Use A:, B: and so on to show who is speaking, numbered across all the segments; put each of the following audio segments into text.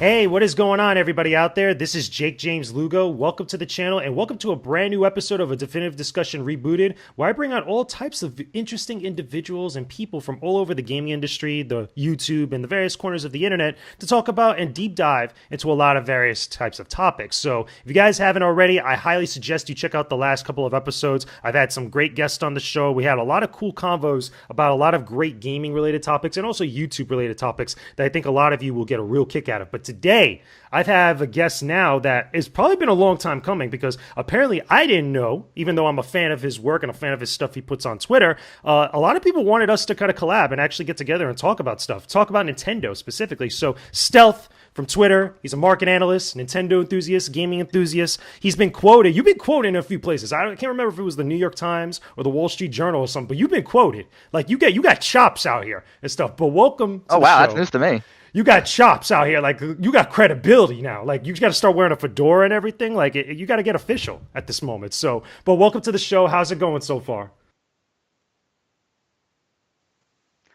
A: Hey, what is going on, everybody out there? This is Jakejames Lugo. Welcome to the channel, and welcome to a brand new episode of a Definitive Discussion Rebooted, where I bring on all types of interesting individuals and people from all over the gaming industry, the YouTube, and the various corners of the internet to talk about and deep dive into a lot of various types of topics. So, if you guys haven't already, I highly suggest you check out the last couple of episodes. I've had some great guests on the show. We had a lot of cool convos about a lot of great gaming-related topics and also YouTube-related topics that I think a lot of you will get a real kick out of. But today, I have a guest now that has probably been a long time coming because apparently I didn't know, even though I'm a fan of his work and a fan of his stuff he puts on Twitter, a lot of people wanted us to kind of collab and actually get together and talk about stuff, talk about Nintendo specifically. So Stealth from Twitter, he's a market analyst, Nintendo enthusiast, gaming enthusiast. He's been quoted. You've been quoted in a few places. I can't remember if it was the New York Times or the Wall Street Journal or something, but you've been quoted. Like you got chops out here and stuff. But welcome to the show.
B: That's news to me.
A: You got chops out here. Like, you got credibility now. Like, you got to start wearing a fedora and everything. Like, you got to get official at this moment. So, but welcome to the show. How's it going so far?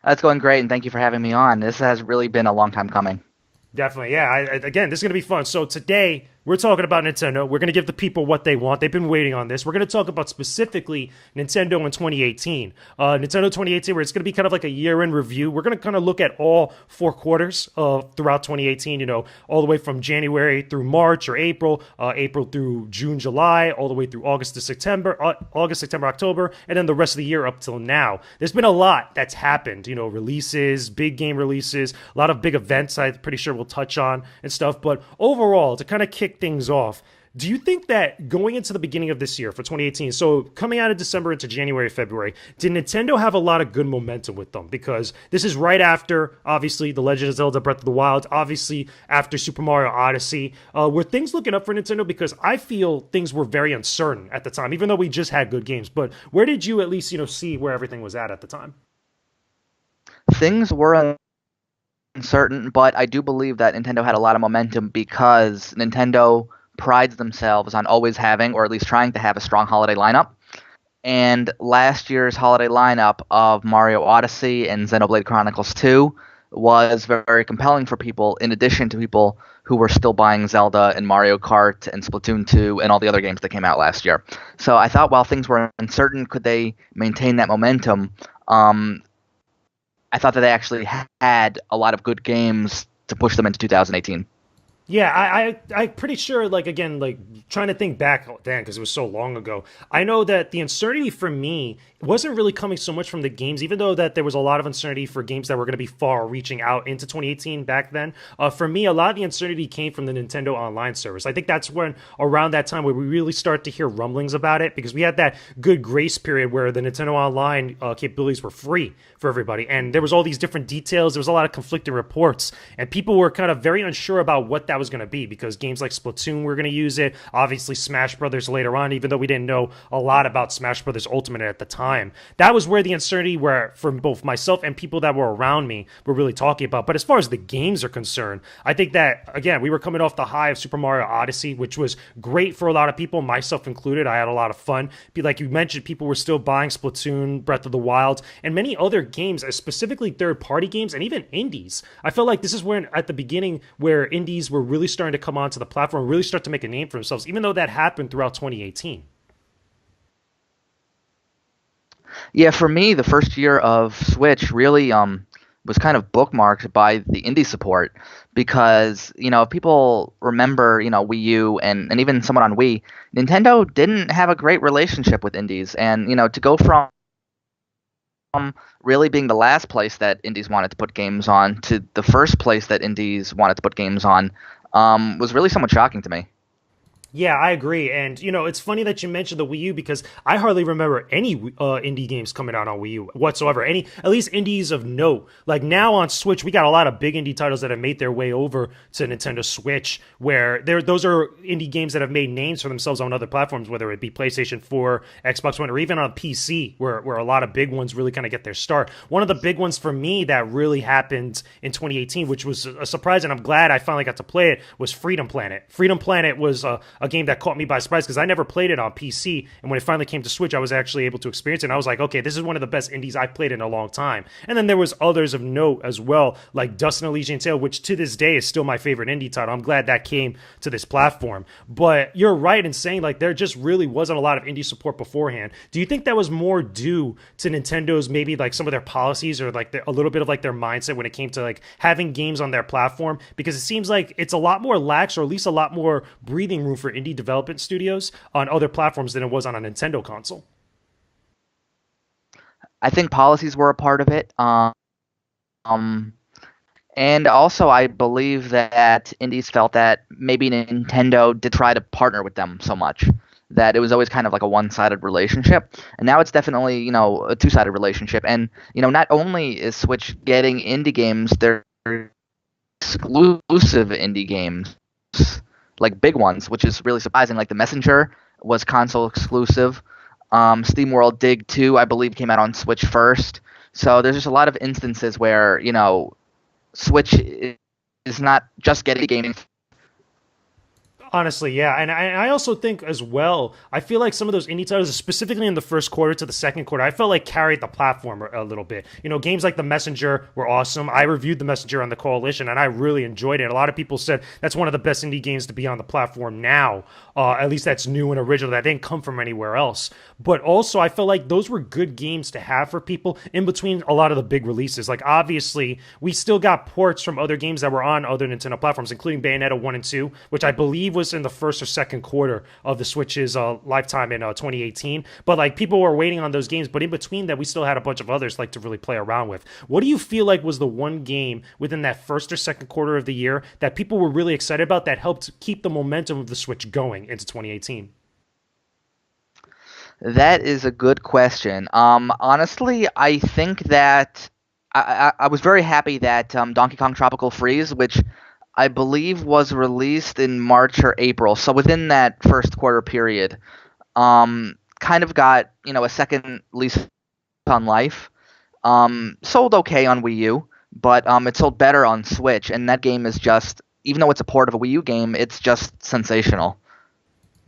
B: That's going great, and thank you for having me on. This has really been a long time coming.
A: Definitely, yeah. Again, this is going to be fun. So today, we're talking about Nintendo. We're going to give the people what they want. They've been waiting on this. We're going to talk about specifically Nintendo in 2018. Nintendo 2018, where it's going to be kind of like a year-end review. We're going to kind of look at all four quarters throughout 2018, all the way from January through March or April, April through June, July, all the way through August to September, October, and then the rest of the year up till now. There's been a lot that's happened, releases, big game releases, a lot of big events I'm pretty sure we'll touch on and stuff. But overall, to kind of kick things off, do you think that going into the beginning of this year for 2018, so coming out of December into January, February, did Nintendo have a lot of good momentum with them? Because this is right after, obviously, The Legend of Zelda Breath of the Wild, obviously after Super Mario Odyssey. Were things looking up for Nintendo? Because I feel things were very uncertain at the time, even though we just had good games. But where did you at least, see where everything was at the time?
B: Things were uncertain, but I do believe that Nintendo had a lot of momentum because Nintendo prides themselves on always having, or at least trying to have, a strong holiday lineup. And last year's holiday lineup of Mario Odyssey and Xenoblade Chronicles 2 was very compelling for people, in addition to people who were still buying Zelda and Mario Kart and Splatoon 2 and all the other games that came out last year. So I thought while things were uncertain, could they maintain that momentum? I thought that they actually had a lot of good games to push them into 2018.
A: Yeah, I'm pretty sure, trying to think back then, because it was so long ago, I know that the uncertainty for me wasn't really coming so much from the games, even though that there was a lot of uncertainty for games that were going to be far reaching out into 2018 back then. For me, a lot of the uncertainty came from the Nintendo Online service. I think that's when, around that time, where we really start to hear rumblings about it, because we had that good grace period where the Nintendo Online capabilities were free for everybody, and there was all these different details. There was a lot of conflicting reports, and people were kind of very unsure about what that was going to be, because games like Splatoon were going to use it, obviously Smash Brothers later on, even though we didn't know a lot about Smash Brothers Ultimate at the time. That was where the uncertainty, where from both myself and people that were around me, were really talking about. But as far as the games are concerned, I think that, again, we were coming off the high of Super Mario Odyssey, which was great for a lot of people, myself included. I had a lot of fun. Like you mentioned, people were still buying Splatoon, Breath of the Wild, and many other games, specifically third-party games, and even indies. I felt like this is when, at the beginning, where indies were really starting to come onto the platform, really start to make a name for themselves, even though that happened throughout 2018.
B: Yeah, for me, the first year of Switch really was kind of bookmarked by the indie support, because, if people remember, Wii U and even someone on Wii, Nintendo didn't have a great relationship with indies. And, to go from really being the last place that indies wanted to put games on to the first place that indies wanted to put games on was really somewhat shocking to me.
A: Yeah, I agree. And, it's funny that you mentioned the Wii U, because I hardly remember any indie games coming out on Wii U whatsoever. At least indies of note. Like now on Switch, we got a lot of big indie titles that have made their way over to Nintendo Switch, where those are indie games that have made names for themselves on other platforms, whether it be PlayStation 4, Xbox One, or even on PC, where a lot of big ones really kind of get their start. One of the big ones for me that really happened in 2018, which was a surprise, and I'm glad I finally got to play it, was Freedom Planet. Freedom Planet was a game that caught me by surprise because I never played it on PC. And when it finally came to Switch, I was actually able to experience it. And I was like, okay, this is one of the best indies I've played in a long time. And then there was others of note as well, like Dust and Elysian Tale, which to this day is still my favorite indie title. I'm glad that came to this platform. But you're right in saying like there just really wasn't a lot of indie support beforehand. Do you think that was more due to Nintendo's maybe like some of their policies or like a little bit of like their mindset when it came to like having games on their platform? Because it seems like it's a lot more lax, or at least a lot more breathing room for indie development studios on other platforms than it was on a Nintendo console.
B: I think policies were a part of it. And also, I believe that indies felt that maybe Nintendo did try to partner with them so much that it was always kind of like a one-sided relationship. And now it's definitely, a two-sided relationship. And, not only is Switch getting indie games, they're exclusive indie games, like big ones, which is really surprising. Like The Messenger was console exclusive. SteamWorld Dig 2, I believe, came out on Switch first. So there's just a lot of instances where, Switch is not just getting gaming.
A: Honestly, yeah. And I also think as well, I feel like some of those indie titles, specifically in the first quarter to the second quarter, I felt like carried the platform a little bit. Games like The Messenger were awesome. I reviewed The Messenger on the Coalition, and I really enjoyed it. A lot of people said that's one of the best indie games to be on the platform now. At least that's new and original. That didn't come from anywhere else. But also, I felt like those were good games to have for people in between a lot of the big releases. Like, obviously, we still got ports from other games that were on other Nintendo platforms, including Bayonetta 1 and 2, which I believe was in the first or second quarter of the Switch's lifetime in 2018. But like people were waiting on those games, but in between that, we still had a bunch of others like to really play around with. What do you feel like was the one game within that first or second quarter of the year that people were really excited about that helped keep the momentum of the Switch going into 2018?
B: That is a good question. Honestly, I think that I was very happy that Donkey Kong Tropical Freeze, which I believe was released in March or April, so within that first quarter period, kind of got a second lease on life. Sold okay on Wii U, but it sold better on Switch, and that game is just, even though it's a port of a Wii U game, it's just sensational.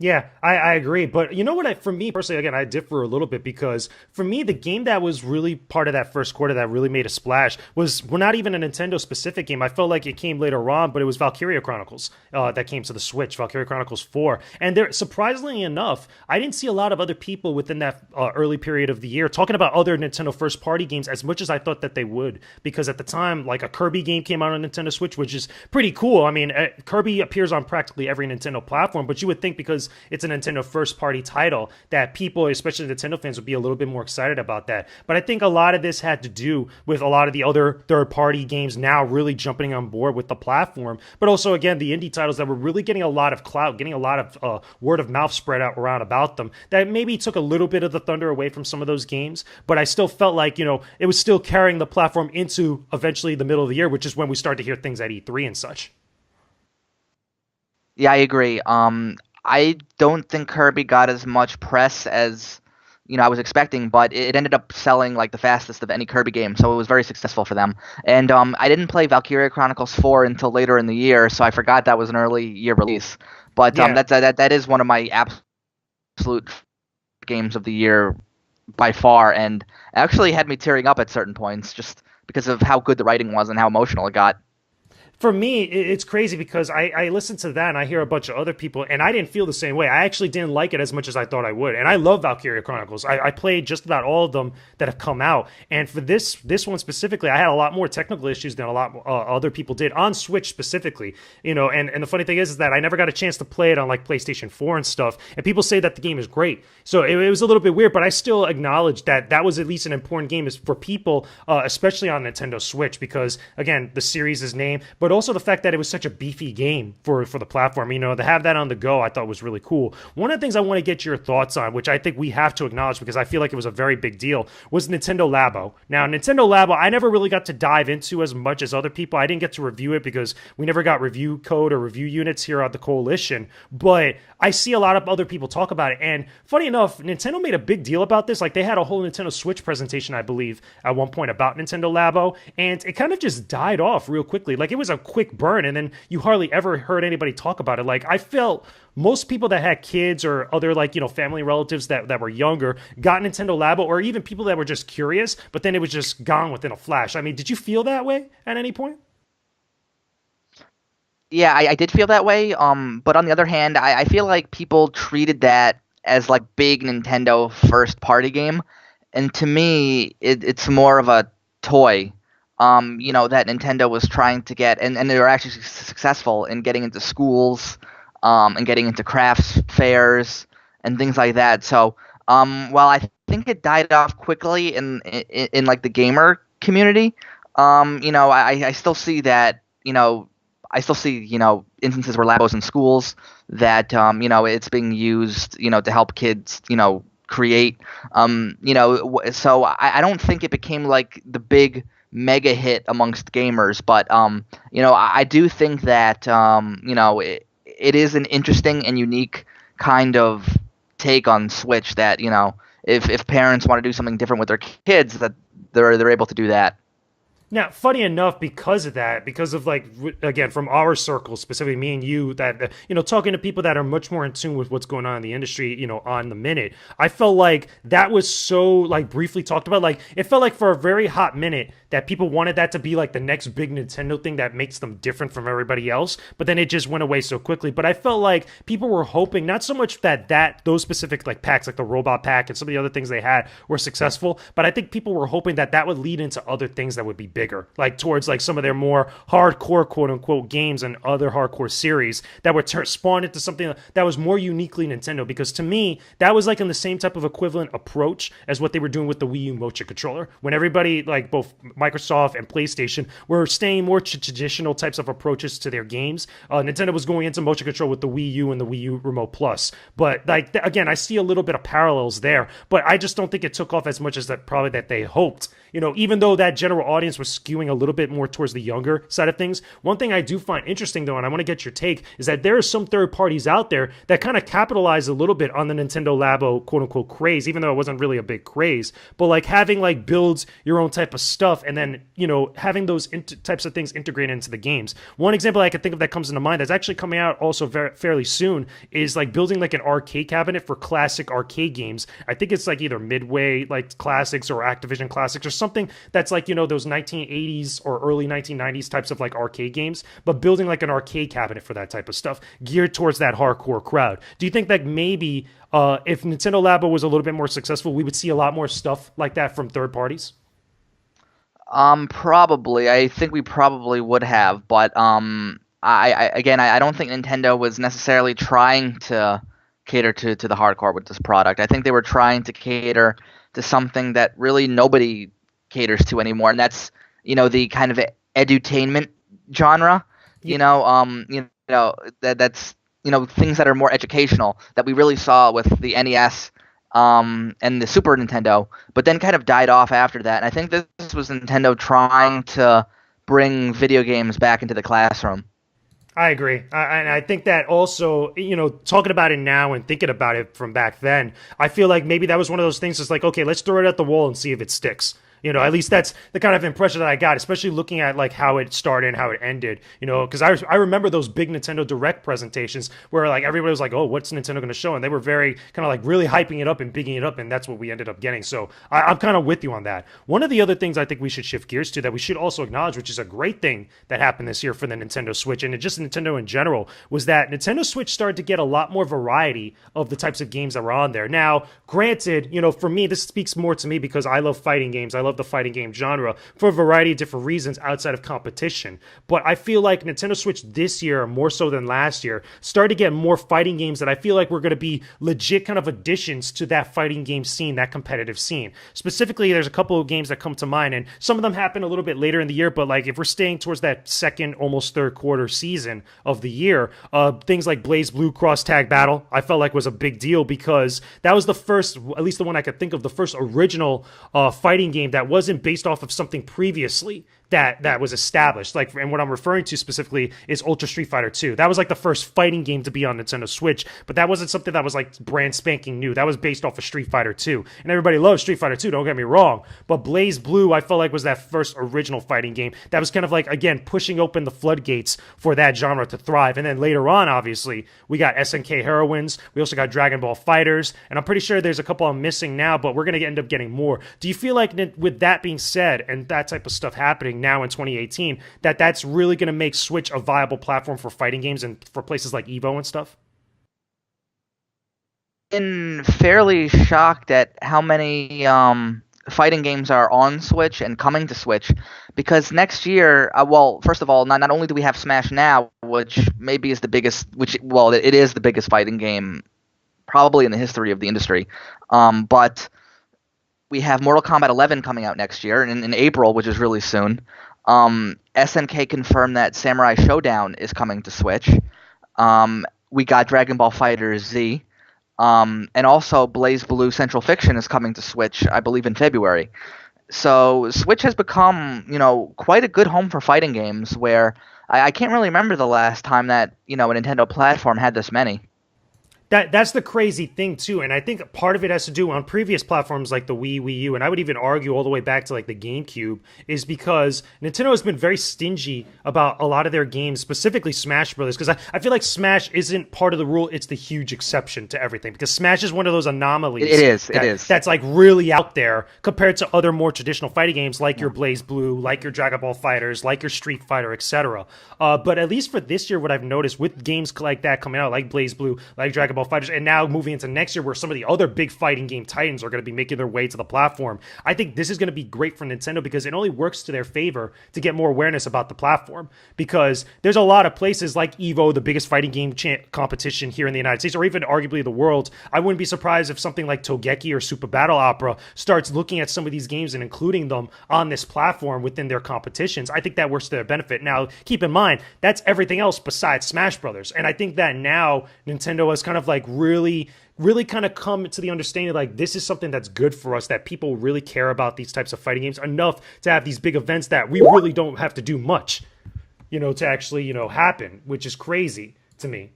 A: Yeah, I agree. But you know what? For me personally, again, I differ a little bit because for me, the game that was really part of that first quarter that really made a splash was not even a Nintendo specific game. I felt like it came later on, but it was Valkyria Chronicles that came to the Switch, Valkyria Chronicles 4. And there, surprisingly enough, I didn't see a lot of other people within that early period of the year talking about other Nintendo first party games as much as I thought that they would. Because at the time, like a Kirby game came out on Nintendo Switch, which is pretty cool. I mean, Kirby appears on practically every Nintendo platform, but you would think because it's a Nintendo first-party title that people, especially Nintendo fans, would be a little bit more excited about that. But I think a lot of this had to do with a lot of the other third-party games now really jumping on board with the platform. But also, again, the indie titles that were really getting a lot of clout, getting a lot of word of mouth spread out around about them, that maybe took a little bit of the thunder away from some of those games. But I still felt like, it was still carrying the platform into eventually the middle of the year, which is when we start to hear things at E3 and such.
B: Yeah, I agree. I don't think Kirby got as much press as I was expecting, but it ended up selling like the fastest of any Kirby game, so it was very successful for them. And I didn't play Valkyria Chronicles 4 until later in the year, so I forgot that was an early year release. But
A: Yeah.
B: that is one of my absolute games of the year by far, and actually had me tearing up at certain points just because of how good the writing was and how emotional it got.
A: For me, it's crazy because I listen to that and I hear a bunch of other people, and I didn't feel the same way. I actually didn't like it as much as I thought I would. And I love Valkyria Chronicles. I played just about all of them that have come out. And for this one specifically, I had a lot more technical issues than a lot other people did on Switch specifically. And the funny thing is that I never got a chance to play it on like PlayStation 4 and stuff. And people say that the game is great. So it was a little bit weird, but I still acknowledge that was at least an important game for people, especially on Nintendo Switch, because again, the series' name, but also the fact that it was such a beefy game for the platform. To have that on the go, I thought was really cool. One of the things I want to get your thoughts on, which I think we have to acknowledge because I feel like it was a very big deal, was Nintendo Labo. Now, Nintendo Labo, I never really got to dive into as much as other people. I didn't get to review it because we never got review code or review units here at the Coalition, but I see a lot of other people talk about it. And funny enough, Nintendo made a big deal about this. Like they had a whole Nintendo Switch presentation, I believe, at one point about Nintendo Labo, and it kind of just died off real quickly. Like it was a quick burn, and then you hardly ever heard anybody talk about it. Like, I felt most people that had kids or other, like, family relatives that were younger got Nintendo Labo, or even people that were just curious, but then it was just gone within a flash. I mean, did you feel that way at any point?
B: Yeah, I did feel that way. But on the other hand, I feel like people treated that as like big Nintendo first party game, and to me, it's more of a toy. That Nintendo was trying to get, and they were actually successful in getting into schools, and getting into crafts fairs and things like that. So, while I think it died off quickly in like the gamer community, I still see that, instances where labos in schools that, it's being used, to help kids, create, so I don't think it became like the big mega hit amongst gamers, but, I do think that, it is an interesting and unique kind of take on Switch that, if parents want to do something different with their kids, that they're able to do that.
A: Now, funny enough, because of that, because of like, again, from our circle, specifically me and you, that, talking to people that are much more in tune with what's going on in the industry, on the minute, I felt like that was so, like, briefly talked about. Like, it felt like for a very hot minute that people wanted that to be like the next big Nintendo thing that makes them different from everybody else, but then it just went away so quickly. But I felt like people were hoping, not so much that those specific like packs, like the robot pack and some of the other things they had were successful, but I think people were hoping that would lead into other things that would be bigger, like towards like some of their more hardcore quote unquote games and other hardcore series that would spawn into something that was more uniquely Nintendo. Because to me, that was like in the same type of equivalent approach as what they were doing with the Wii U motion controller, when everybody, like both Microsoft and PlayStation, were staying more traditional types of approaches to their games. Nintendo was going into motion control with the Wii U and the Wii U Remote Plus, but like again, I see a little bit of parallels there, but I just don't think it took off as much as that they hoped. Even though that general audience was skewing a little bit more towards the younger side of things. One thing I do find interesting, though, and I want to get your take, is that there are some third parties out there that kind of capitalize a little bit on the Nintendo Labo quote-unquote craze, even though it wasn't really a big craze, but like having like builds your own type of stuff and then, having those types of things integrated into the games. One example I could think of that comes into mind that's actually coming out also fairly soon is like building like an arcade cabinet for classic arcade games. I think it's like either Midway like classics or Activision classics or something that's like, those 1980s or early 1990s types of like arcade games, but building like an arcade cabinet for that type of stuff geared towards that hardcore crowd. Do you think that maybe if Nintendo Labo was a little bit more successful, we would see a lot more stuff like that from third parties?
B: Probably. I think we probably would have, but I don't think Nintendo was necessarily trying to cater to the hardcore with this product. I think they were trying to cater to something that really nobody caters to anymore, and that's the kind of edutainment genre. That's things that are more educational that we really saw with the NES and the Super Nintendo, but then kind of died off after that. And I think this was Nintendo trying to bring video games back into the classroom.
A: I agree. And I think that also, talking about it now and thinking about it from back then, I feel like maybe that was one of those things that's like, okay, let's throw it at the wall and see if it sticks. At least that's the kind of impression that I got, especially looking at like how it started and how it ended, because I remember those big Nintendo Direct presentations where like everybody was like, oh, what's Nintendo going to show? And they were very kind of like really hyping it up and bigging it up. And that's what we ended up getting. So I'm kind of with you on that. One of the other things I think we should shift gears to that we should also acknowledge, which is a great thing that happened this year for the Nintendo Switch and just Nintendo in general, was that Nintendo Switch started to get a lot more variety of the types of games that were on there. Now, granted, for me, this speaks more to me because I love fighting games. I love the fighting game genre for a variety of different reasons outside of competition. But I feel like Nintendo Switch this year, more so than last year, started to get more fighting games that I feel like were going to be legit kind of additions to that fighting game scene, that competitive scene. Specifically, there's a couple of games that come to mind, and some of them happen a little bit later in the year, but like if we're staying towards that second, almost third quarter season of the year, things like Blaze Blue Cross Tag Battle, I felt like was a big deal because that was the first, at least the one I could think of, the first original fighting game that wasn't based off of something previously that was established. Like, and what I'm referring to specifically is Ultra Street Fighter 2. That was like the first fighting game to be on Nintendo Switch, but that wasn't something that was like brand spanking new. That was based off of Street Fighter 2. And everybody loves Street Fighter 2, don't get me wrong. But Blaze Blue, I felt like was that first original fighting game that was kind of like, again, pushing open the floodgates for that genre to thrive. And then later on, obviously, we got SNK Heroines. We also got Dragon Ball Fighters. And I'm pretty sure there's a couple I'm missing now, but we're going to end up getting more. Do you feel like, with that being said, and that type of stuff happening now in 2018, that that's really going to make Switch a viable platform for fighting games and for places like Evo and stuff?
B: Been fairly shocked at how many fighting games are on Switch and coming to Switch, because next year, well, first of all, not only do we have Smash now, which maybe is the biggest, it is the biggest fighting game probably in the history of the industry, but we have Mortal Kombat 11 coming out next year in April, which is really soon. SNK confirmed that Samurai Showdown is coming to Switch. We got Dragon Ball Fighter Z. And also Blaze Blue Central Fiction is coming to Switch, I believe, in February. So Switch has become, quite a good home for fighting games, where I can't really remember the last time that, a Nintendo platform had this many.
A: That's the crazy thing too, and I think part of it has to do on previous platforms like the Wii U, and I would even argue all the way back to like the GameCube, is because Nintendo has been very stingy about a lot of their games, specifically Smash Brothers, because I feel like Smash isn't part of the rule; it's the huge exception to everything. Because Smash is one of those anomalies.
B: It is.
A: That's like really out there compared to other more traditional fighting games like your Blaze Blue, like your Dragon Ball Fighters, like your Street Fighter, etc. But at least for this year, what I've noticed with games like that coming out, like Blaze Blue, like Dragon Ball Fighters, and now moving into next year where some of the other big fighting game titans are going to be making their way to the platform, I think this is going to be great for Nintendo because it only works to their favor to get more awareness about the platform, because there's a lot of places like Evo, the biggest fighting game competition here in the United States, or even arguably the world. I wouldn't be surprised if something like Togeki or Super Battle Opera starts looking at some of these games and including them on this platform within their competitions. I think that works to their benefit. Now, keep in mind, that's everything else besides Smash Brothers. And I think that now Nintendo has kind of like really kind of come to the understanding like this is something that's good for us, that people really care about these types of fighting games enough to have these big events that we really don't have to do much, to actually, happen, which is crazy to me.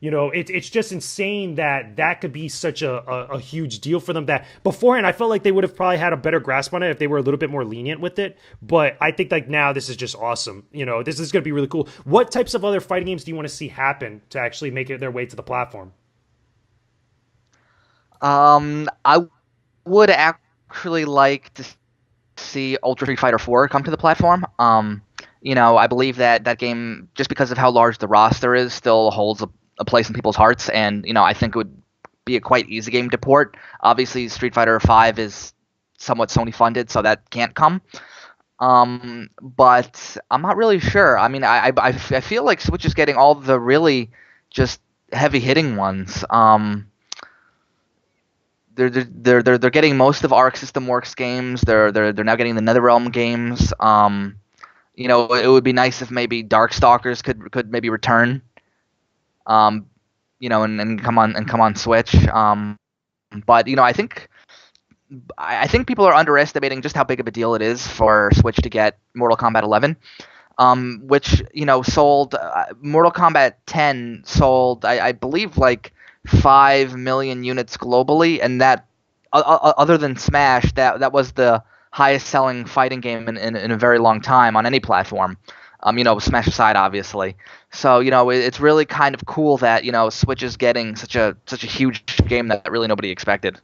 A: It's just insane that could be such a huge deal for them, that beforehand I felt like they would have probably had a better grasp on it if they were a little bit more lenient with it. But I think like now this is just awesome. This is going to be really cool. What types of other fighting games do you want to see happen to actually make it their way to the platform?
B: I would actually like to see Ultra Street Fighter 4 come to the platform. I believe that game, just because of how large the roster is, still holds a place in people's hearts, and I think it would be a quite easy game to port. Obviously, Street Fighter 5 is somewhat Sony funded, so that can't come. But I'm not really sure. I mean, I feel like Switch is getting all the really just heavy hitting ones. They're getting most of Arc System Works games. They're now getting the NetherRealm games. It would be nice if maybe Darkstalkers could maybe return. And come on Switch. But I think people are underestimating just how big of a deal it is for Switch to get Mortal Kombat 11. Which sold Mortal Kombat 10 sold I believe like 5 million units globally, and that other than Smash, that was the highest selling fighting game in a very long time on any platform. Smash aside, obviously. So it's really kind of cool that Switch is getting such a huge game that really nobody expected.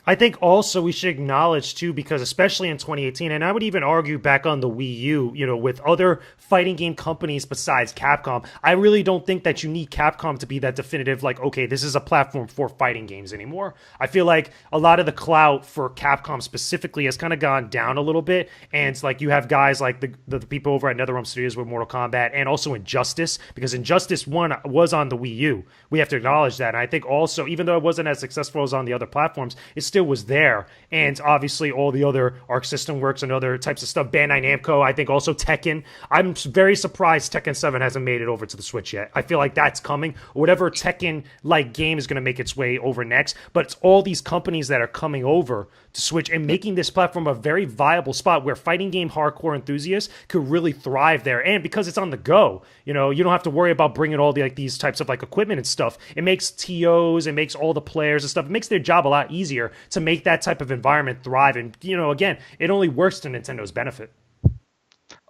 A: I think also we should acknowledge too, because especially in 2018, and I would even argue back on the Wii U, with other fighting game companies besides Capcom, I really don't think that you need Capcom to be that definitive, like, okay, this is a platform for fighting games anymore. I feel like a lot of the clout for Capcom specifically has kind of gone down a little bit, and it's like you have guys like the people over at NetherRealm Studios with Mortal Kombat, and also Injustice, because Injustice 1 was on the Wii U. We have to acknowledge that. And I think also, even though it wasn't as successful as on the other platforms, it still was there. And obviously all the other Arc System Works and other types of stuff. Bandai Namco, I think also Tekken. I'm very surprised Tekken 7 hasn't made it over to the Switch yet. I feel like that's coming. Whatever Tekken-like game is going to make its way over next. But it's all these companies that are coming over to Switch and making this platform a very viable spot where fighting game hardcore enthusiasts could really thrive there. And because it's on the go, you don't have to worry about bringing all these types of equipment and stuff. It makes TOs, it makes all the players and stuff. It makes their job a lot easier to make that type of environment thrive. And again, it only works to Nintendo's benefit.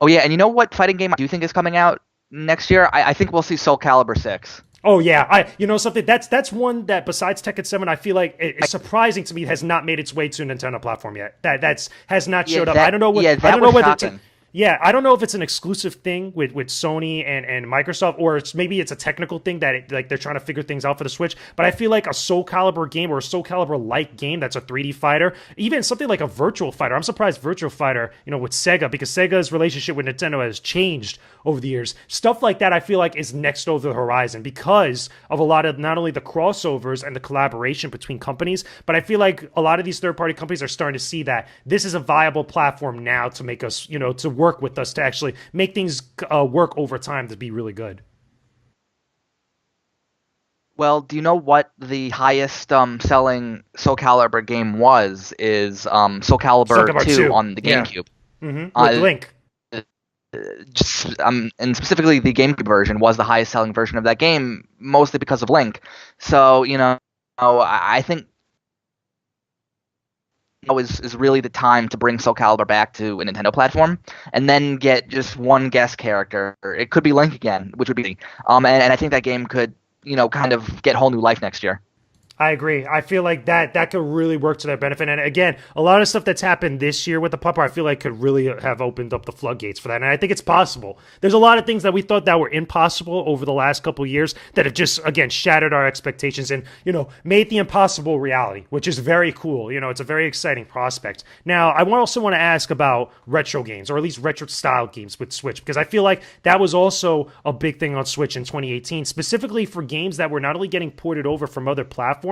B: Oh yeah, and you know what fighting game I do think is coming out next year? I think we'll see Soul Calibur 6.
A: Oh yeah, something that's one that besides Tekken 7, I feel like it's surprising to me has not made its way to a Nintendo platform yet. That has not showed up. I don't know what.
B: Yeah, that
A: I don't know
B: was
A: whether
B: shocking.
A: Yeah, I don't know if it's an exclusive thing with Sony and Microsoft, or maybe it's a technical thing that they're trying to figure things out for the Switch. But I feel like a Soul Calibur game or a Soul Calibur-like game that's a 3D fighter, even something like a Virtual Fighter. I'm surprised Virtual Fighter, with Sega, because Sega's relationship with Nintendo has changed over the years. Stuff like that I feel like is next over the horizon because of a lot of not only the crossovers and the collaboration between companies, but I feel like a lot of these third-party companies are starting to see that this is a viable platform now to make us, to work with us to actually make things work over time to be really good.
B: Well, do you know what the highest selling Soul Calibur game was? Is Soul Calibur 2 on the GameCube.
A: Yeah. Mm-hmm. With Link.
B: And specifically the GameCube version was the highest selling version of that game, mostly because of Link. So, I think is really the time to bring Soul Calibur back to a Nintendo platform, and then get just one guest character. It could be Link again, which would be, and I think that game could, kind of get whole new life next year.
A: I agree. I feel like that could really work to their benefit. And again, a lot of stuff that's happened this year with the platform, I feel like could really have opened up the floodgates for that. And I think it's possible. There's a lot of things that we thought that were impossible over the last couple of years that have just, again, shattered our expectations and, made the impossible reality, which is very cool. It's a very exciting prospect. Now, I also want to ask about retro games, or at least retro style games with Switch, because I feel like that was also a big thing on Switch in 2018, specifically for games that were not only getting ported over from other platforms,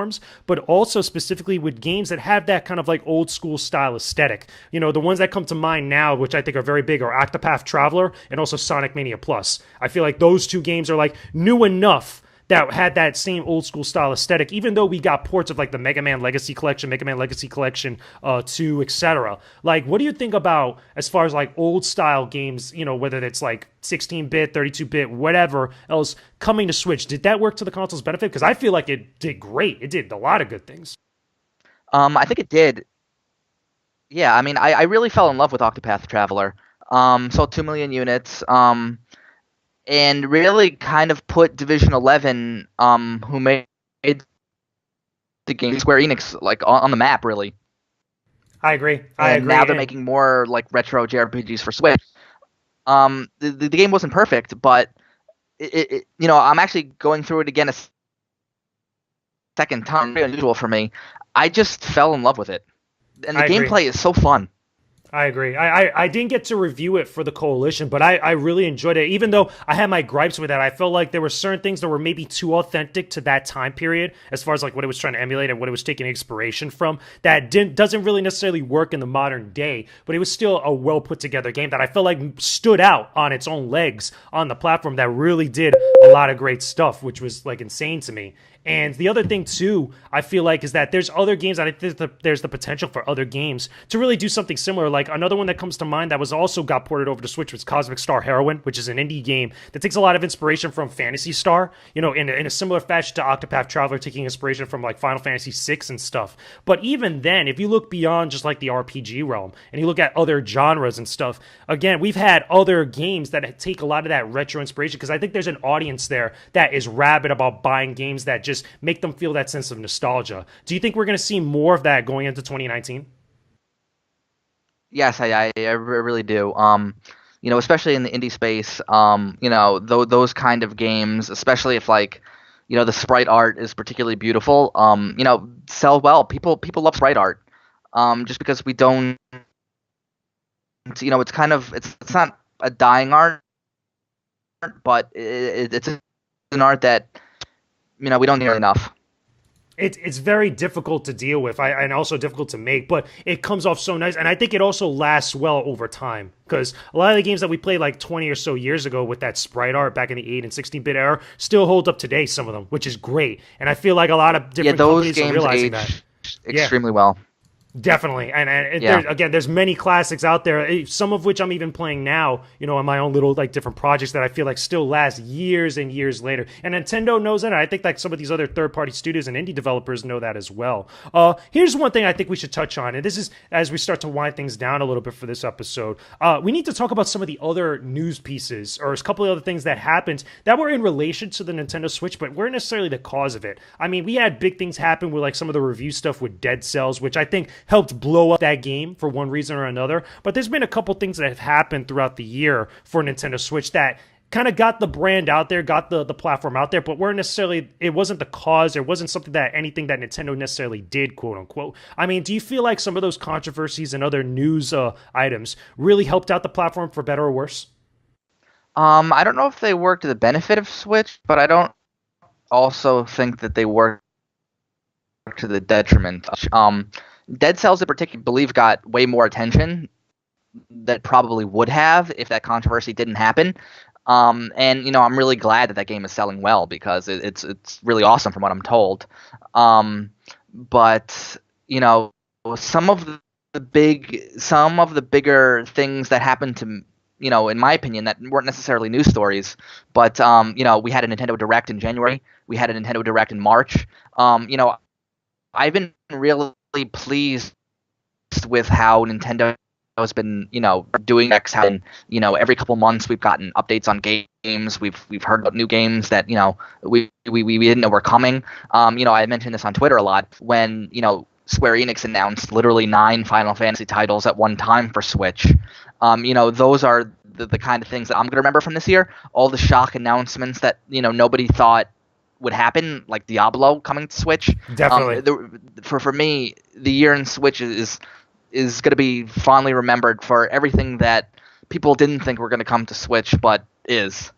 A: but also specifically with games that have that kind of old school style aesthetic. The ones that come to mind now, which I think are very big, are Octopath Traveler and also Sonic Mania Plus. I feel like those two games are new enough that had that same old school style aesthetic, even though we got ports of the Mega Man Legacy Collection, 2, etc. What do you think about as far as old style games, whether it's 16-bit, 32-bit, whatever else coming to Switch? Did that work to the console's benefit? Because I feel like it did great. It did a lot of good things.
B: I think it did. Yeah, I mean, I really fell in love with Octopath Traveler. Sold 2 million units. And really kind of put Division 11, who made the game, Square Enix, on the map, really.
A: I agree.
B: And now they're making more retro JRPGs for Switch. The game wasn't perfect, but I'm actually going through it again a second time. Very unusual for me. I just fell in love with it, and the gameplay is so fun.
A: I agree. I didn't get to review it for the Coalition, but I really enjoyed it. Even though I had my gripes with that, I felt like there were certain things that were maybe too authentic to that time period, as far as what it was trying to emulate and what it was taking inspiration from, that doesn't really necessarily work in the modern day, but it was still a well put together game that I felt like stood out on its own legs on the platform, that really did a lot of great stuff, which was insane to me. And the other thing, too, I feel like, is that there's other games, and I think there's the potential for other games to really do something similar. Another one that comes to mind that was also got ported over to Switch was Cosmic Star Heroine, which is an indie game that takes a lot of inspiration from Phantasy Star, in a similar fashion to Octopath Traveler, taking inspiration from Final Fantasy VI and stuff. But even then, if you look beyond just the RPG realm, and you look at other genres and stuff, again, we've had other games that take a lot of that retro inspiration, because I think there's an audience there that is rabid about buying games that just make them feel that sense of nostalgia. Do you think we're going to see more of that going into 2019?
B: Yes, I really do. Especially in the indie space, those kind of games, especially if the sprite art is particularly beautiful, sell well. People love sprite art, just because we don't, it's kind of, it's not a dying art, but it's an art that, we don't hear enough.
A: it's very difficult to deal with and also difficult to make, but it comes off so nice. And I think it also lasts well over time because a lot of the games that we played like 20 or so years ago with that sprite art back in the 8 and 16-bit era still hold up today, some of them, which is great. And I feel like a lot of different
B: those
A: companies are
B: games
A: realizing that.
B: age
A: Yeah.
B: extremely well.
A: Definitely, and
B: Yeah.
A: there's many classics out there. Some of which I'm even playing now, on my own little like different projects that I feel like still last years and years later. And Nintendo knows that. And I think like some of these other third-party studios and indie developers know that as well. Here's one thing I think we should touch on, and this is as we start to wind things down a little bit for this episode. We need to talk about some of the other news pieces or a couple of other things that happened that were in relation to the Nintendo Switch, but weren't necessarily the cause of it. I mean, we had big things happen with like some of the review stuff with Dead Cells, which I think helped blow up that game for one reason or another. But there's been a couple things that have happened throughout the year for Nintendo Switch that kind of got the brand out there, got the platform out there, but weren't necessarily, it wasn't the cause, it wasn't anything that Nintendo necessarily did, quote unquote. I mean, do you feel like some of those controversies and other news items really helped out the platform for better or worse?
B: I don't know if they work to the benefit of Switch, but I don't also think that they work to the detriment. Dead Cells in particular, I believe, got way more attention that probably would have if that controversy didn't happen. And I'm really glad that game is selling well because it's really awesome from what I'm told. But some of the bigger things that happened to in my opinion, that weren't necessarily news stories, but we had a Nintendo Direct in January, we had a Nintendo Direct in March. I've been really pleased with how Nintendo has been, doing X. How every couple months we've gotten updates on games. We've heard about new games that we didn't know were coming. I mentioned this on Twitter a lot when Square Enix announced literally 9 Final Fantasy titles at one time for Switch. Those are the kind of things that I'm gonna remember from this year. All the shock announcements that nobody thought would happen, like Diablo coming to Switch.
A: Definitely.
B: For me, the year in Switch is going to be fondly remembered for everything that people didn't think were going to come to Switch, but is.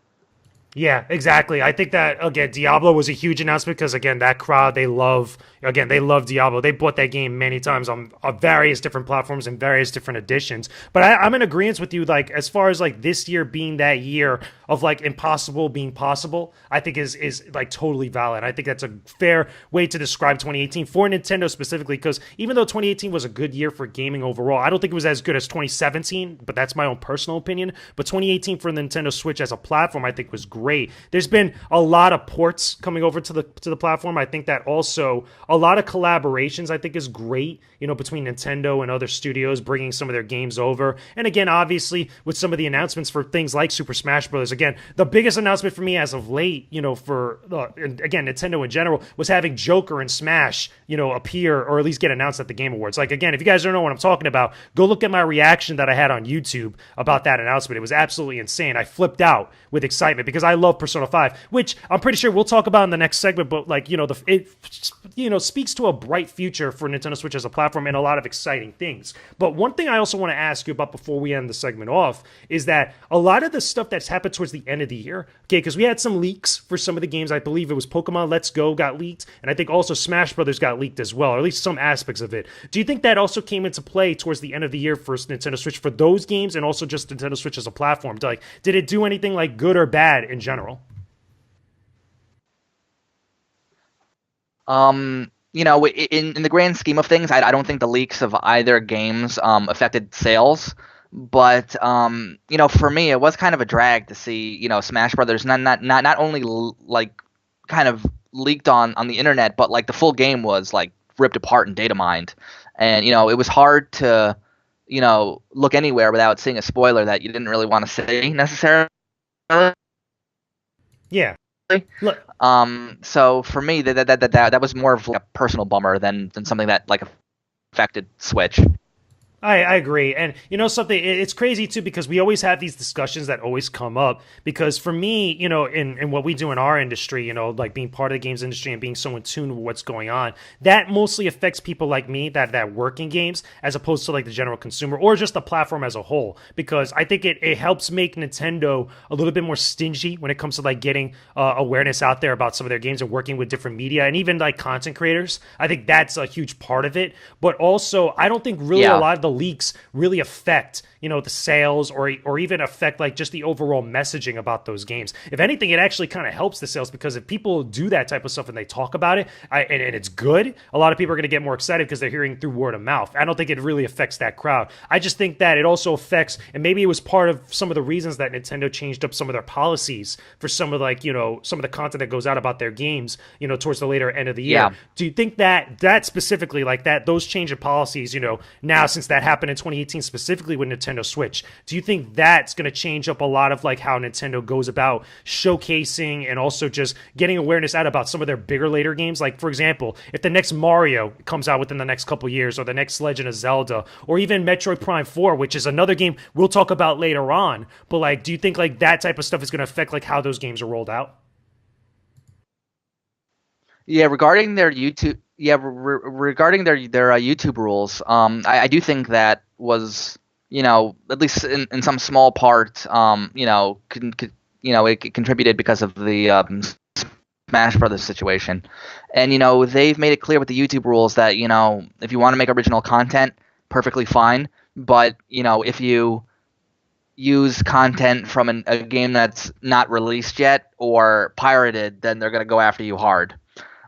A: Yeah, exactly. I think that, again, Diablo was a huge announcement because, again, that crowd, they love Diablo. They bought that game many times on various different platforms and various different editions. But I'm in agreement with you, like, as far as, like, this year being that year of, like, impossible being possible, I think is like, totally valid. I think that's a fair way to describe 2018 for Nintendo specifically because even though 2018 was a good year for gaming overall, I don't think it was as good as 2017, but that's my own personal opinion. But 2018 for Nintendo Switch as a platform, I think was great. There's been a lot of ports coming over to the platform. I think that also a lot of collaborations I think is great, between Nintendo and other studios bringing some of their games over. And again, obviously with some of the announcements for things like Super Smash Bros. Again, the biggest announcement for me as of late, for again Nintendo in general was having Joker and Smash, appear or at least get announced at the Game Awards. Like again, if you guys don't know what I'm talking about, go look at my reaction that I had on YouTube about that announcement. It was absolutely insane. I flipped out with excitement because I love Persona 5, which I'm pretty sure we'll talk about in the next segment, but like, it speaks to a bright future for Nintendo Switch as a platform and a lot of exciting things. But one thing I also want to ask you about before we end the segment off is that a lot of the stuff that's happened towards the end of the year, okay, because we had some leaks for some of the games. I believe it was Pokemon Let's Go got leaked, and I think also Smash Brothers got leaked as well, or at least some aspects of it. Do you think that also came into play towards the end of the year for Nintendo Switch for those games and also just Nintendo Switch as a platform? Like, did it do anything like good or bad in general?
B: In the grand scheme of things, I don't think the leaks of either games affected sales. But for me, it was kind of a drag to see Smash Brothers not only like kind of leaked on the internet, but like the full game was like ripped apart and data mined, and it was hard to look anywhere without seeing a spoiler that you didn't really want to see necessarily.
A: Yeah. Look,
B: So for me, that was more of like a personal bummer than something that like affected Switch.
A: I agree. And you know something, it's crazy too because we always have these discussions that always come up. Because for me, you know, in what we do in our industry, you know, like being part of the games industry and being so in tune with what's going on, that mostly affects people like me that work in games as opposed to like the general consumer or just the platform as a whole. Because I think it helps make Nintendo a little bit more stingy when it comes to like getting awareness out there about some of their games and working with different media and even like content creators. I think that's a huge part of it. But also, I don't think really a
B: Yeah.
A: lot of the leaks really affect, you know, the sales or even affect like just the overall messaging about those games. If anything, it actually kind of helps the sales because if people do that type of stuff and they talk about it and it's good, a lot of people are going to get more excited because they're hearing through word of mouth. I don't think it really affects that crowd. I just think that it also affects, and maybe it was part of some of the reasons that Nintendo changed up some of their policies for some of like, you know, some of the content that goes out about their games, you know, towards the later end of the year.
B: Yeah.
A: Do you think that specifically like that, those change of policies, you know, now since that happened in 2018 specifically with Nintendo Switch, do you think that's going to change up a lot of like how Nintendo goes about showcasing and also just getting awareness out about some of their bigger later games? Like for example, if the next Mario comes out within the next couple years, or the next Legend of Zelda, or even Metroid Prime 4, which is another game we'll talk about later on, but like do you think like that type of stuff is going to affect like how those games are rolled out?
B: Yeah, regarding their YouTube, regarding their YouTube rules, I do think that was, you know, at least in some small part, you know, you know, it contributed because of the Smash Brothers situation, and you know, they've made it clear with the YouTube rules that, you know, if you want to make original content, perfectly fine, but you know, if you use content from a game that's not released yet or pirated, then they're gonna go after you hard.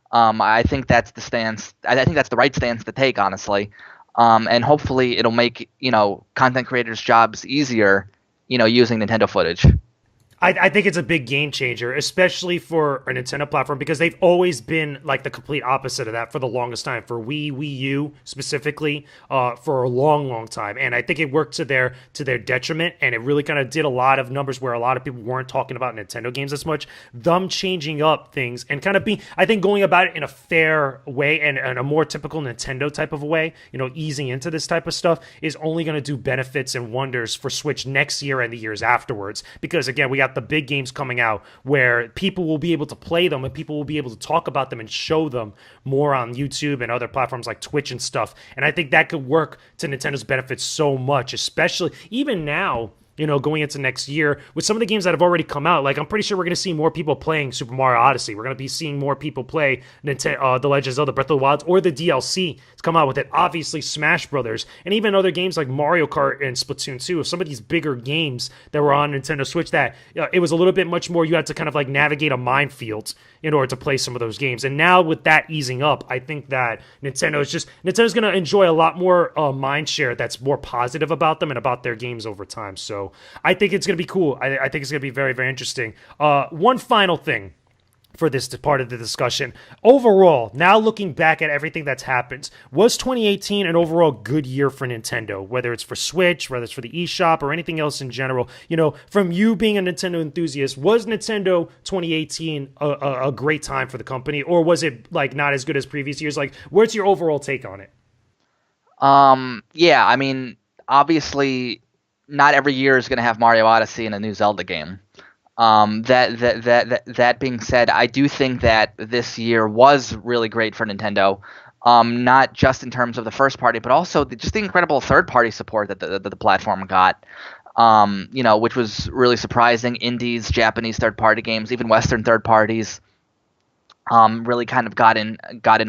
B: I think that's the stance. I think that's the right stance to take, honestly. And hopefully, it'll make, you know, content creators' jobs easier, you know, using Nintendo footage.
A: I think it's a big game changer, especially for a Nintendo platform, because they've always been like the complete opposite of that for the longest time. For Wii U specifically, for a long, long time, and I think it worked to their detriment, and it really kind of did a lot of numbers where a lot of people weren't talking about Nintendo games as much. Them changing up things and kind of being, I think, going about it in a fair way and a more typical Nintendo type of a way, you know, easing into this type of stuff is only going to do benefits and wonders for Switch next year and the years afterwards. Because again, we got the big games coming out where people will be able to play them and people will be able to talk about them and show them more on YouTube and other platforms like Twitch and stuff. And I think that could work to Nintendo's benefit so much, especially even now, you know, going into next year with some of the games that have already come out. Like, I'm pretty sure we're going to see more people playing Super Mario Odyssey. We're going to be seeing more people play The Legend of Zelda Breath of the Wild or the DLC to come out with it. Obviously, Smash Brothers and even other games like Mario Kart and Splatoon 2. Some of these bigger games that were on Nintendo Switch that it was a little bit much more, you had to kind of like navigate a minefield in order to play some of those games. And now with that easing up, I think that Nintendo's going to enjoy a lot more mind share that's more positive about them and about their games over time. So I think it's going to be cool. I think it's going to be very, very interesting. One final thing for this part of the discussion. Overall, now looking back at everything that's happened, was 2018 an overall good year for Nintendo? Whether it's for Switch, whether it's for the eShop, or anything else in general. You know, from you being a Nintendo enthusiast, was Nintendo 2018 a great time for the company? Or was it like not as good as previous years? Like, what's your overall take on it?
B: Yeah, I mean, obviously, not every year is going to have Mario Odyssey and a new Zelda game. That being said, I do think that this year was really great for Nintendo. Not just in terms of the first party, but also just the incredible third party support that the platform got. You know, which was really surprising. Indies, Japanese third party games, even Western third parties, really kind of got in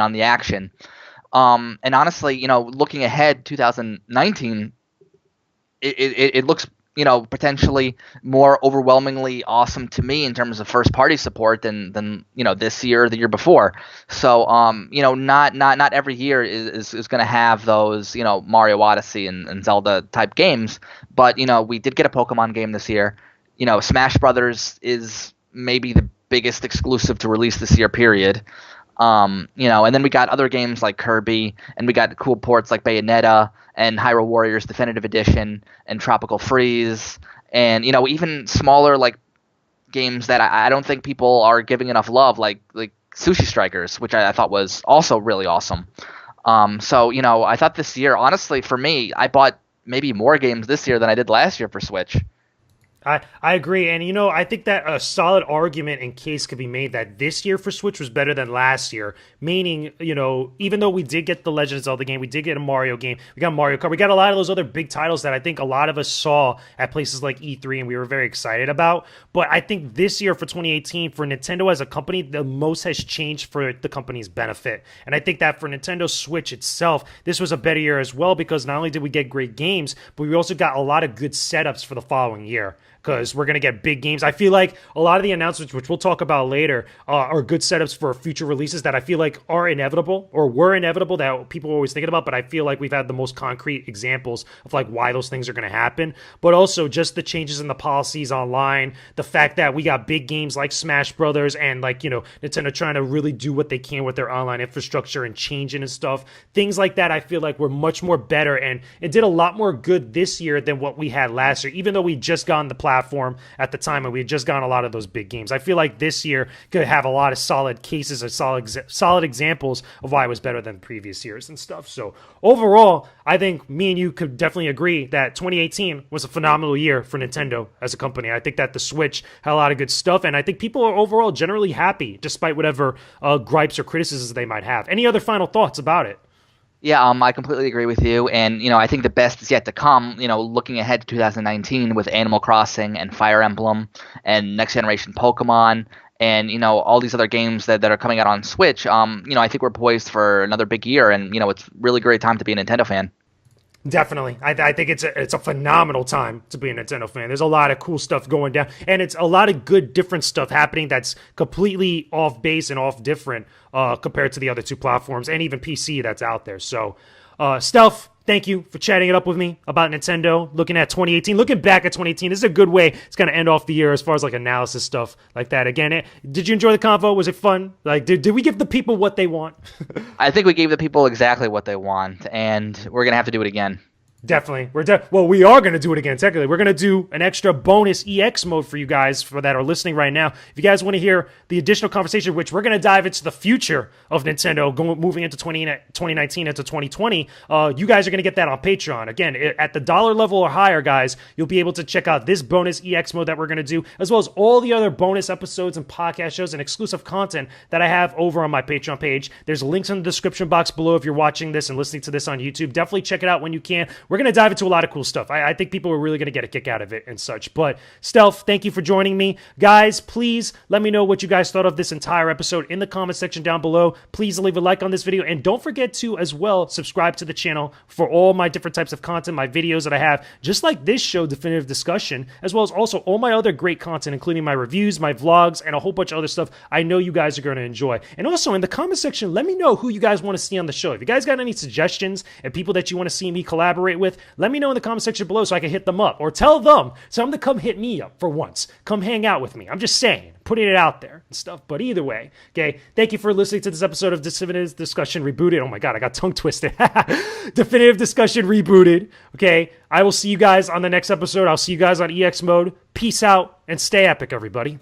B: on the action. And honestly, you know, looking ahead, 2019, it looks, you know, potentially more overwhelmingly awesome to me in terms of first party support than you know, this year or the year before. So you know, not every year is going to have those, you know, Mario Odyssey and Zelda type games, but you know, we did get a Pokemon game this year. You know, Smash Brothers is maybe the biggest exclusive to release this year, period. You know, and then we got other games like Kirby, and we got cool ports like Bayonetta and Hyrule Warriors Definitive Edition and Tropical Freeze, and you know, even smaller like games that I don't think people are giving enough love, like Sushi Strikers, which I thought was also really awesome. So, I thought this year, honestly, for me, I bought maybe more games this year than I did last year for Switch.
A: I agree. And, I think that a solid argument and case could be made that this year for Switch was better than last year. Meaning, even though we did get the Legend of Zelda game, we did get a Mario game, we got Mario Kart, we got a lot of those other big titles that I think a lot of us saw at places like E3 and we were very excited about. But I think this year for 2018, for Nintendo as a company, the most has changed for the company's benefit. And I think that for Nintendo Switch itself, this was a better year as well because not only did we get great games, but we also got a lot of good setups for the following year. Because we're going to get big games. I feel like a lot of the announcements, which we'll talk about later, are good setups for future releases that I feel like are inevitable or were inevitable that people are always thinking about. But I feel like we've had the most concrete examples of like why those things are going to happen. But also just the changes in the policies online, the fact that we got big games like Smash Brothers and like, Nintendo trying to really do what they can with their online infrastructure and changing and stuff. Things like that I feel like were much more better and it did a lot more good this year than what we had last year, even though we just got on the platform at the time and we had just gotten a lot of those big games. I feel like this year could have a lot of solid cases or solid examples of why it was better than previous years and stuff. So overall, I think me and you could definitely agree that 2018 was a phenomenal year for Nintendo as a company. I think that the Switch had a lot of good stuff and I think people are overall generally happy despite whatever gripes or criticisms they might have. Any other final thoughts about it?
B: Yeah, I completely agree with you, and I think the best is yet to come. Looking ahead to 2019 with Animal Crossing and Fire Emblem and next generation Pokemon, and all these other games that are coming out on Switch. I think we're poised for another big year, and it's really great time to be a Nintendo fan.
A: Definitely. I think it's a phenomenal time to be a Nintendo fan. There's a lot of cool stuff going down, and it's a lot of good different stuff happening that's completely off base and off different compared to the other two platforms and even PC that's out there. So, Stealth, thank you for chatting it up with me about Nintendo, looking at 2018, looking back at 2018. This is a good way. It's going to end off the year as far as like analysis stuff like that. Again, did you enjoy the convo? Was it fun? Like, did we give the people what they want?
B: I think we gave the people exactly what they want, and we're going to have to do it again.
A: Definitely. We are going to do it again, technically. We're going to do an extra bonus EX mode for you guys that are listening right now. If you guys want to hear the additional conversation, which we're going to dive into the future of Nintendo moving into 2019 into 2020, you guys are going to get that on Patreon. Again, at the dollar level or higher, guys, you'll be able to check out this bonus EX mode that we're going to do, as well as all the other bonus episodes and podcast shows and exclusive content that I have over on my Patreon page. There's links in the description box below if you're watching this and listening to this on YouTube. Definitely check it out when you can. We're going to dive into a lot of cool stuff. I think people are really going to get a kick out of it and such. But Stealth, thank you for joining me. Guys, please let me know what you guys thought of this entire episode in the comment section down below. Please leave a like on this video. And don't forget to, as well, subscribe to the channel for all my different types of content, my videos that I have, just like this show, Definitive Discussion, as well as also all my other great content, including my reviews, my vlogs, and a whole bunch of other stuff I know you guys are going to enjoy. And also in the comment section, let me know who you guys want to see on the show. If you guys got any suggestions and people that you want to see me collaborate with, let me know in the comment section below so I can hit them up or tell them to come hit me up for once. Come hang out with me. I'm just saying, putting it out there and stuff. But either way, okay, thank you for listening to this episode of Definitive Discussion Rebooted. Oh my God, I got tongue twisted. Definitive Discussion Rebooted. Okay, I will see you guys on the next episode. I'll see you guys on EX mode. Peace out and stay epic, everybody.